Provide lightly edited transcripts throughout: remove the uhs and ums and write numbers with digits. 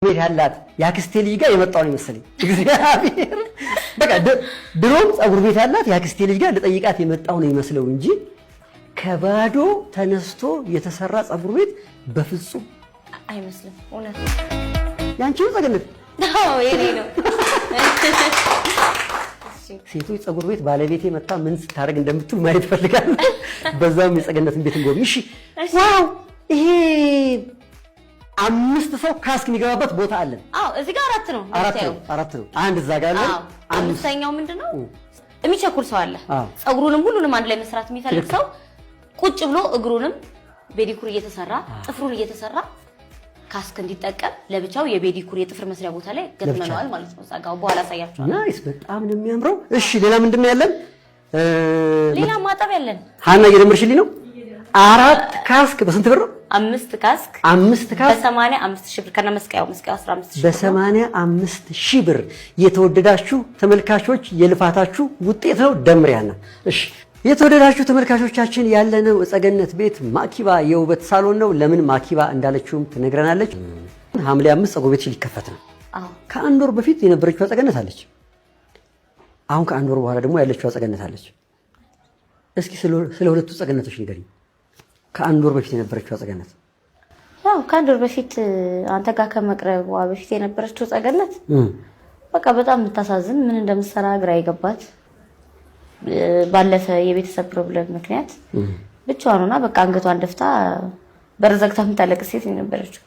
ቤት ያላት ያክስቴ ልጅ ጋር የመጣው ነው መሰለኝ። እግዚአብሔር በቃ ድሮም ጸጉር ቤት ያላት ያክስቴ ልጅ ጋር ለጠይቃት የመጣው ነው ይመስለው እንጂ ከባዶ ተነስቶ የተሰራ ጸጉር ቤት በፍጹም አይመስልም። እውነት ያንቺው ጸገነት ነው የኔ ነው። ሴቶች ጸጉር ቤት ባለቤቴ መጣ ምን ስታረግ እንደምትል ማየት ፈልጋለሁ። በዛም የጸገነትን ቤት እንጎብኝ። እሺ ዋው ይሄ 5 ሰው ካስክ የሚገባበት ቦታ አለ። አዎ እዚህ ጋር አራት ነው። አንድ እዛ ጋር አለ። አምስተኛው ምንድነው? የሚቸኩል ሰው አለ። ጸጉሩንም ሁሉንም አንድ ላይ መስራት የሚፈልግ ሰው ቁጭ ብሎ እግሩንም ቤዲኩር እየተሰራ ጥፍሩን እየተሰራ ካስክ እንዲጠቀም ለብቻው የቤዲኩር የጥፍር መስሪያ ቦታ ላይ ገጥመናል ማለት ነው። ጻጋው በኋላ አሳያችኋለሁ። ናይስ በጣም ነው የሚያምረው። እሺ ሌላ ምንድነው ያለን? ሌላ ማጠብ ያለን ሃና እየደመርሽልኝ ነው። 4 ካስክ በስንት ብር ነው? 5 ካስክ በ85 ሺህ ብር ከነ መስቀያው 15 ሺህ በ85 ሺህ ብር የተወደዳችሁ ተመልካቾች የልፋታችሁ ውጤት ነው። ደምሪያና እሺ የተወደዳችሁ ተመልካቾቻችን ያለነው ጸገነት ቤት ማኪባ የውበት ሳሎን ነው። ለምን ማኪባ እንዳለችውም ትነግረናለች። ሐምሌ 5 ጸጉር ቤት ሊከፈት ነው። ከአንድ ወር በፊት የነበረችው ጸገነት አለች። አሁን ከአንድ ወር በኋላ ደግሞ ያለችው ጸገነት አለች። እስኪ ስለ ሁለቱ ጸገነቶች ንገሪኝ። ከአንድ ወር በፊት የነበረችው ጸገነት ያው ከአንድ ወር በፊት አንተ ጋር ከመቅረቧ በፊት የነበረችው ጸገነት በቃ በጣም የምታሳዝን ምን እንደምትሰራ ግራ ይገባት ባለፈ የቤተሰብ ፕሮብሌም ምክንያት ብቻዋን ሆና በቃ አንገቷን ደፍታ በረዘግታ የምታለቅስ ሴት የነበረችው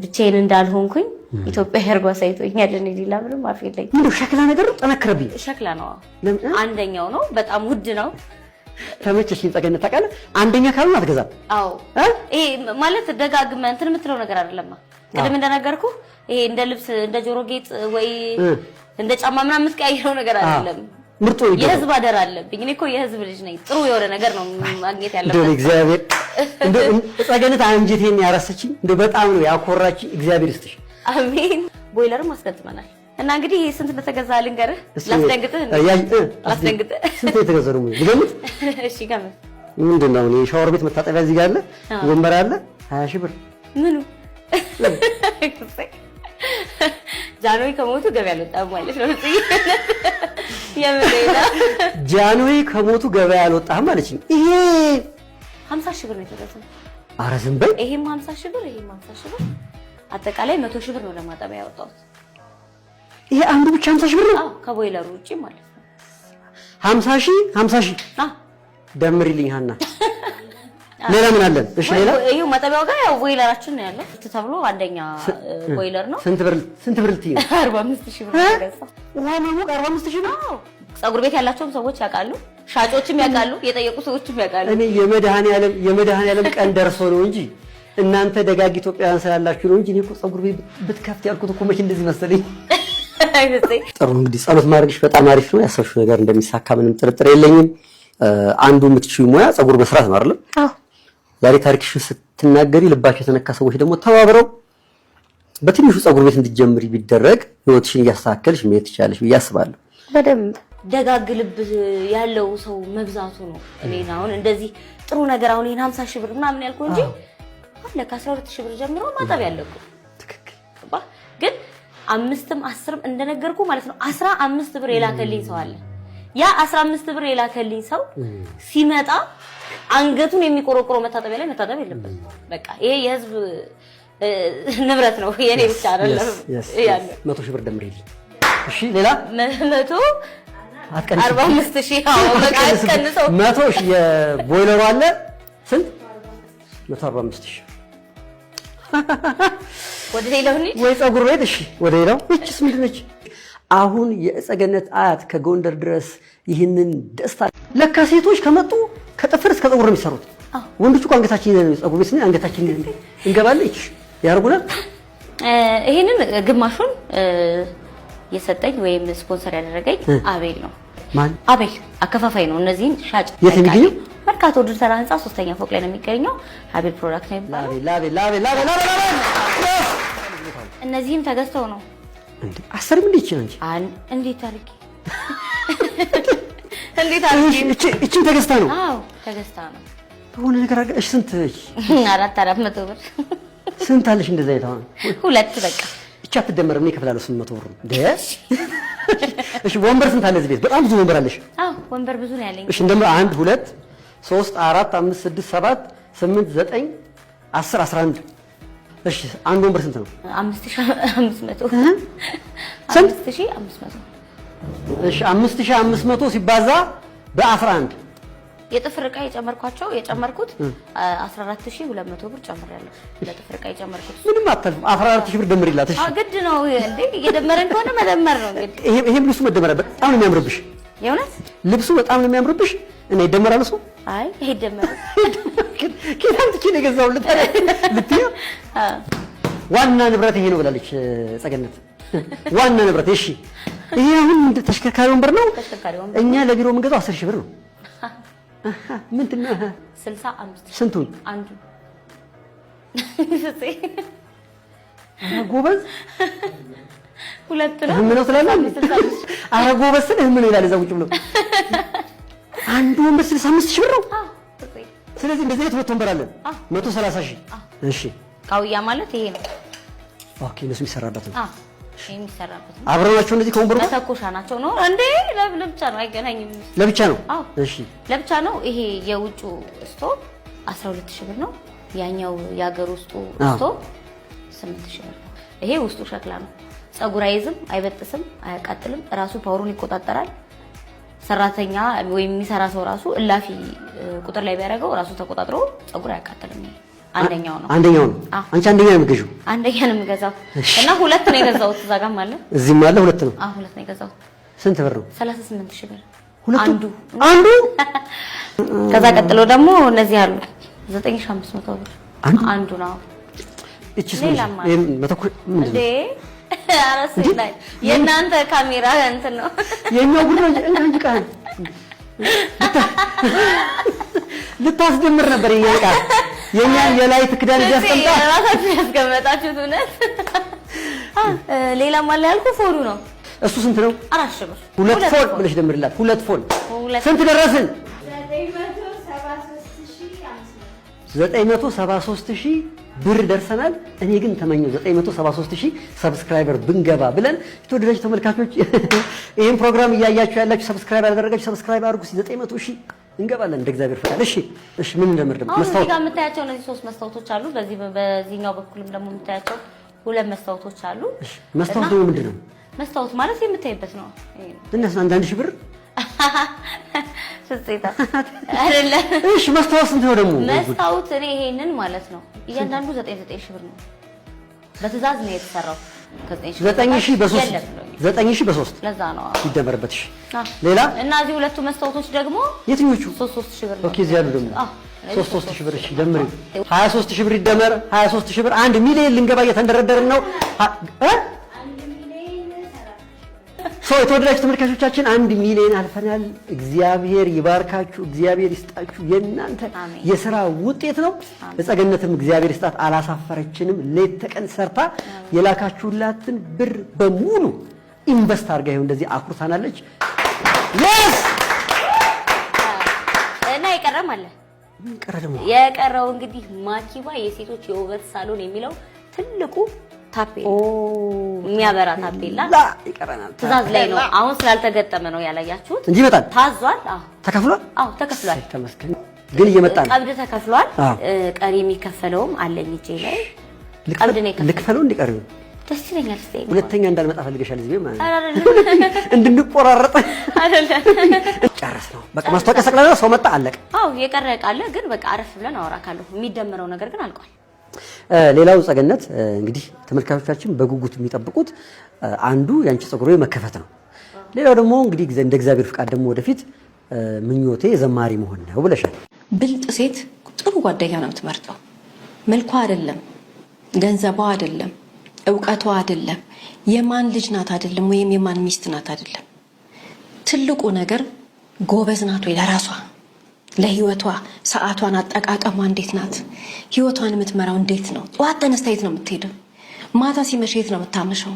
ብቻዬን እንዳልሆንኩኝ ኢትዮጵያ ሄርጓ ሳይቶኛል። እኔ ሌላ ምንም አፍ የለኝም። ምንድነው ሸክላ ነገር ጠነከረብኝ። ሸክላ ነው አንደኛው ነው። በጣም ውድ ነው። ተመቸሽኝ ጸገነት ታውቃለህ። አንደኛ ካሉን አትገዛም። አዎ ይሄ ማለት ደጋግመህ እንትን የምትለው ነገር አይደለም። ቅድም እንደነገርኩ ይሄ እንደ ልብስ እንደ ጆሮ ጌጥ ወይ እንደ ጫማ ምናምን የምትቀያየረው ነገር አይደለም። ምርጡ የህዝብ አደራ አለብኝ። እኔ እኮ የህዝብ ልጅ ነኝ። ጥሩ የሆነ ነገር ነው ማግኘት ያለበት። እንደው እግዚአብሔር እንደው ጸገነት አንጀቴን ያረሰችኝ እንደው በጣም ነው ያኮራች። እግዚአብሔር ይስጥሽ። አሜን። ቦይለርም አስገጥመናል እና እንግዲህ ስንት እንደተገዛ ልንገርህ። ላስደንግጥህ ላስደንግጥህ። ስንት የተገዛ ነው ገምት። እሺ ገምት። ምንድነው? እኔ ሻወር ቤት መታጠቢያ እዚህ ጋር አለ፣ ወንበር አለ 20 ሺህ ብር። ምኑ ጃንሆይ ከሞቱ ገበያ አልወጣም ማለት ነው። የምሬና ጃንሆይ ከሞቱ ገበያ አልወጣም ማለችኝ። ይሄ 50 ሺህ ብር ነው የተገዛው። ኧረ ዝም በይ። ይሄም 50 ሺህ ብር፣ ይሄም 50 ሺህ ብር፣ አጠቃላይ 100 ሺህ ብር ነው ለማጠቢያ ያወጣሁት። ይሄ አንዱ ብቻ 50 ሺህ ብር ነው? አዎ ከቦይለሩ ውጪ ማለት ነው። 50 ሺህ ደምሪልኝ ሐና። ሌላ ምን አለን? እሺ ሌላ ይሄው መጠቢያው ጋር ያው ቦይለራችን ነው ያለው ተብሎ አንደኛ ቦይለር ነው። ስንት ብር ልትይ? 45 ሺህ ብር ተገዛ። ዋናው 45 ሺህ ብር። አዎ ጸጉር ቤት ያላቸውም ሰዎች ያውቃሉ፣ ሻጮችም ያውቃሉ፣ የጠየቁ ሰዎችም ያውቃሉ። እኔ የመድኃኔዓለም ቀን ደርሶ ነው እንጂ እናንተ ደጋግ ኢትዮጵያውያን ስላላችሁ ነው እንጂ እኔ እኮ ጸጉር ቤት ብትከፍት ያልኩት እኮ መቼ እንደዚህ መሰለኝ። ጥሩ እንግዲህ ጸሎት ማድረግሽ በጣም አሪፍ ነው። ያሰብሽው ነገር እንደሚሳካ ምንም ጥርጥር የለኝም። አንዱ የምትችይው ሙያ ጸጉር መስራት ነው አይደል? አዎ። ዛሬ ታሪክሽን ስትናገሪ ልባቸው የተነካ ሰዎች ደግሞ ተባብረው በትንሹ ጸጉር ቤት እንድትጀምሪ ቢደረግ ህይወትሽን እያስተካከልሽ መሄድ ትችላለሽ ብዬ አስባለሁ። በደንብ ደጋግ ልብ ያለው ሰው መብዛቱ ነው። እኔና አሁን እንደዚህ ጥሩ ነገር አሁን ይሄን 50 ሺህ ብር ምናምን ያልኩ እንጂ አለ ከ12 ሺህ ብር ጀምሮ ማጠብ ያለኩ ትክክል። ግን 5ም 10ም እንደነገርኩ ማለት ነው 15 ብር የላከልኝ ሰው አለ። ያ 15 ብር የላከልኝ ሰው ሲመጣ አንገቱን የሚቆረቆረው መታጠቢያ ላይ መታጠብ የለበትም። በቃ ይሄ የህዝብ ንብረት ነው፣ የኔ ብቻ አይደለም። ያለ 100 ሺህ ብር ደምሪልኝ። እሺ ሌላ 45 ሺህ አዎ በቃ አስቀንሰው 100 ሺህ የቦይለሩ አለ ስንት 145 ሺህ ወደ ሌላው ወይ ጸጉር ቤት። እሺ ወደ ሌላው እቺስ ምንድን ነች? አሁን የጸገነት አያት ከጎንደር ድረስ ይህንን ደስታ ለካ ሴቶች ከመጡ ከጥፍር እስከ ጸጉር ነው የሚሰሩት። ወንዶቹ እኮ አንገታችን ጸጉር ቤት ነው አንገታችን እንገባለን። እሺ ያርጉናል። ይሄንን ግማሹን የሰጠኝ ወይም ስፖንሰር ያደረገኝ አቤል ነው። ማን? አቤል አከፋፋይ ነው። እነዚህን ሻጭ የት የሚገኘው? መርካቶ ድል ተራ ህንጻ 3ኛ ፎቅ ላይ ነው የሚገኘው። አቤል ፕሮዳክት ነው የሚባለው። ላቤ እነዚህም ተገዝተው ነው እንዴ? 10 ምን ይችላል እንጂ እንዴት አድርጌ እቺን ተገዝታ ነው? አዎ ተገዝታ ነው። በሆነ ነገር እሺ ስንት? 400 ብር ስንት አለሽ እንደዛ ይታውን? ሁለት በቃ ብቻ አትደመርም። እኔ እከፍላለሁ 800 ብር እንዴ። እሺ ወንበር ስንት አለ እዚህ ቤት? በጣም ብዙ ወንበር አለሽ። አዎ ወንበር ብዙ ነው ያለኝ። እሺ እንደም 1 2 3 4 5 6 7 8 9 10 11 እሺ አንድ ወንበር ስንት ነው? 5500 5500 እሺ 5500 ሲባዛ በ11 የጥፍር ዕቃ የጨመርኩት 14200 ብር ጨምሬያለሁ። ለጥፍር ዕቃ የጨመርኩት ምንም አታልፍም። 14000 ብር ደምሪላት። እሺ ግድ ነው እንዴ? እየደመረን ከሆነ መደመር ነው እንግዲህ። ይሄም ልብሱ መደመር በጣም ነው የሚያምርብሽ። የእውነት ልብሱ በጣም ነው የሚያምርብሽ። እኔ ይደመራል እሱ? አይ ይሄ ይደመራል። ከታም ትኪ ነው የገዛሁልህ ልትይ ዋና ንብረት ይሄ ነው ብላለች ጸገነት። ዋና ንብረት እሺ። ይሄ አሁን ተሽከርካሪ ወንበር ነው። እኛ ለቢሮ የምንገዛው 10000 ብር ነው። ምንድነው 65 ስንቱን አንዱ ጎበዝ ሁለት ነው ምን ነው ትላለህ? አረ ጎበዝ ስልህ ምን ይላል እዛ ቁጭ ብሎ አንዱ ወንበር 65000 ብር ነው። ስለዚህ እንደዚህ አይነት ሁለት ወንበር አለን 130000። እሺ ካውያ ማለት ይሄ ነው። ኦኬ ነው የሚሰራበት ነው። እሺ የሚሰራበት ነው። አብረው ናቸው እነዚህ ከወንበሩ ተኮሻ ናቸው ነው እንዴ? ለብቻ ነው አይገናኝም። ለብቻ ነው። እሺ ለብቻ ነው። ይሄ የውጩ ስቶቭ 12000 ብር ነው። ያኛው የሀገር ውስጡ ስቶቭ 8000 ብር ነው። ይሄ ውስጡ ሸክላ ነው። ፀጉር አይዝም፣ አይበጥስም፣ አያቃጥልም። ራሱ ፓወሩን ይቆጣጠራል። ሰራተኛ ወይም የሚሰራ ሰው ራሱ እላፊ ቁጥር ላይ ቢያደርገው ራሱ ተቆጣጥሮ ፀጉር አያቃጥልም። አንደኛው ነው። አንቺ አንደኛ ነው የምትገዢው? አንደኛ ነው የምገዛው እና ሁለት ነው የገዛሁት። እዛ ጋርም አለ እዚህም አለ። ሁለት ነው? ሁለት ነው የገዛሁት። ስንት ብር ነው? 38000 ብር አንዱ። ከዛ ቀጥሎ ደግሞ እነዚህ አሉ 9500 ብር አንዱ ነው። እቺስ ምን መተኩ ምንድን ነው? አራስ ላይ የእናንተ ካሜራ እንትን ነው የኛው ብር ነው እንጂ ቃል ልታስደምር ነበር። የኛን የላይት ክዳን ያስቀምጣ ራሳችሁ ያስቀመጣችሁት እውነት። ሌላም አለ ያልኩ ፎሉ ነው። እሱ ስንት ነው? 4000 ብር። ሁለት ፎል ብለሽ ደምርላት። ሁለት ፎል ስንት ደረስን? 973000 ብር ደርሰናል። እኔ ግን ተመኘው 973000 ሰብስክራይበር ብንገባ ብለን። የተወደዳችሁ ተመልካቾች ይሄን ፕሮግራም እያያችሁ ያላችሁ ሰብስክራይብ ያላደረጋችሁ ሰብስክራይብ አድርጉ። 900000 እንገባለን እንደ እግዚአብሔር ፈቃድ። እሺ ምን እንደምር ደግሞ መስታወት ጋር የምታያቸው እነዚህ 3 መስታወቶች አሉ። በዚህኛው በኩልም ደግሞ የምታያቸው 2 መስታወቶች አሉ። እሺ መስታወት ደግሞ ምንድነው? መስታወት ማለት የምታይበት ነው። እነሱ አንዳንድ ሺህ ብር ስጽይታ አይደለ? እሺ መስታወት ስንት ነው ደግሞ? መስታወት እኔ ይሄንን ማለት ነው እያንዳንዱ 9000 ብር ነው። በትዕዛዝ ነው የተሰራው። 9000 በ3 ለዛ ነው ይደመርበት። እሺ ሌላ እና እዚህ ሁለቱ መስታወቶች ደግሞ የትኞቹ? 3000 ብር ነው። ኦኬ እዚህ ያሉ ደግሞ 3000 ብር። እሺ ደምሪ 23000 ብር ይደመር 23000 ብር 1 ሚሊዮን ልንገባ እየተንደረደርን ነው። የተወደዳችሁ ተመልካቾቻችን 1 ሚሊዮን አልፈናል። እግዚአብሔር ይባርካችሁ፣ እግዚአብሔር ይስጣችሁ። የእናንተ የሥራ ውጤት ነው። በጸገነትም እግዚአብሔር ይስጣት፣ አላሳፈረችንም። ሌት ተቀን ሰርታ የላካችሁላትን ብር በሙሉ ኢንቨስት አድርጋ ይኸው እንደዚህ አኩርታናለች። እና የቀረም አለ። የቀረው እንግዲህ ማኪባ የሴቶች የውበት ሳሎን የሚለው ትልቁ ታፔላ የሚያበራ ታፔላ ይቀረናል። ትዕዛዝ ላይ ነው። አሁን ስላልተገጠመ ነው ያላያችሁት እንጂ ይመጣል። ታዟል። ተከፍሏል። ተከፍሏል። ተመስገን። ግን እየመጣ ነው። ቀብድ ተከፍሏል። ቀሪ የሚከፈለውም አለኝ እጄ ላይ ቀብድ ነው የከፈለው። ልክፈለው እንዲቀርብ ደስ ይለኛል። እስቲ ሁለተኛ እንዳልመጣ ፈልገሻል እዚህ ቤት ማለት እንድንቆራረጥ አይደለም። ጨረስ ነው በቃ። ማስታወቂያ ሰቅለና ሰው መጣ አለቀ። የቀረ ቃለ ግን በቃ አረፍ ብለን አወራካለሁ። የሚደመረው ነገር ግን አልቋል። ሌላው ጸገነት እንግዲህ ተመልካቾቻችን በጉጉት የሚጠብቁት አንዱ ያንቺ ፀጉር መከፈት ነው። ሌላው ደግሞ እንግዲህ እንደ እግዚአብሔር ፍቃድ ደግሞ ወደፊት ምኞቴ ዘማሪ መሆን ነው ብለሻል። ብልጥ ሴት ጥሩ ጓደኛ ነው የምትመርጠው። መልኳ አይደለም፣ ገንዘቧ አይደለም፣ ዕውቀቷ አይደለም፣ የማን ልጅ ናት አይደለም፣ ወይም የማን ሚስት ናት አይደለም። ትልቁ ነገር ጎበዝ ናት ወይ ለራሷ ለህይወቷ ሰዓቷን አጠቃቀሟ እንዴት ናት? ህይወቷን የምትመራው እንዴት ነው? ጠዋት ተነስታ የት ነው የምትሄደው? ማታ ሲመሽ የት ነው የምታመሸው?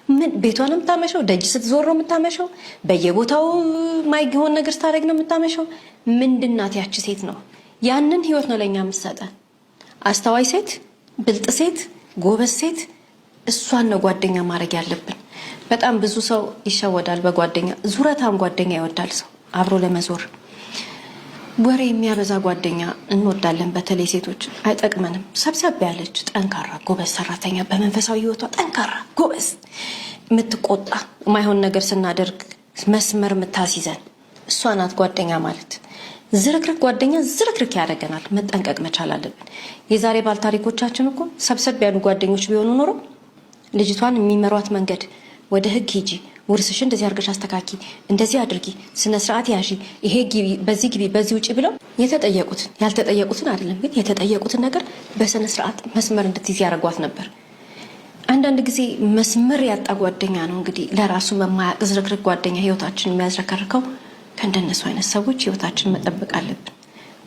ምን ቤቷን ነው የምታመሸው? ደጅ ስትዞር ነው የምታመሸው? በየቦታው ማይሆን ነገር ስታደርግ ነው የምታመሸው? ምንድናት ያቺ ሴት ነው? ያንን ህይወት ነው ለኛ የምትሰጠን። አስተዋይ ሴት ብልጥ ሴት፣ ጎበዝ ሴት እሷን ነው ጓደኛ ማድረግ ያለብን። በጣም ብዙ ሰው ይሸወዳል በጓደኛ። ዙረታም ጓደኛ ይወዳል ሰው አብሮ ለመዞር። ወሬ የሚያበዛ ጓደኛ እንወዳለን። በተለይ ሴቶች አይጠቅመንም። ሰብሰብ ያለች ጠንካራ ጎበዝ ሰራተኛ፣ በመንፈሳዊ ህይወቷ ጠንካራ ጎበዝ፣ የምትቆጣ የማይሆን ነገር ስናደርግ መስመር የምታስይዘን እሷ ናት ጓደኛ ማለት። ዝርክርክ ጓደኛ ዝርክርክ ያደርገናል። መጠንቀቅ መቻል አለብን። የዛሬ ባል ታሪኮቻችን እኮ ሰብሰብ ያሉ ጓደኞች ቢሆኑ ኖሮ ልጅቷን የሚመሯት መንገድ ወደ ህግ ሂጂ፣ ውርስሽ እንደዚህ አድርገሽ አስተካኪ፣ እንደዚህ አድርጊ፣ ስነ ስርዓት ያዢ፣ ይሄ ግቢ፣ በዚህ ግቢ፣ በዚህ ውጪ ብለው የተጠየቁትን ያልተጠየቁትን አይደለም ግን የተጠየቁትን ነገር በስነ ስርዓት መስመር እንድትይዝ ያደርጓት ነበር። አንዳንድ ጊዜ መስመር ያጣ ጓደኛ ነው እንግዲህ ለራሱ በማያቅ ዝርክርክ ጓደኛ ህይወታችን የሚያዝረከርከው። ከእንደነሱ አይነት ሰዎች ህይወታችን መጠበቅ አለብን።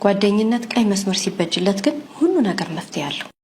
ጓደኝነት ቀይ መስመር ሲበጅለት ግን ሁሉ ነገር መፍትሄ አለው።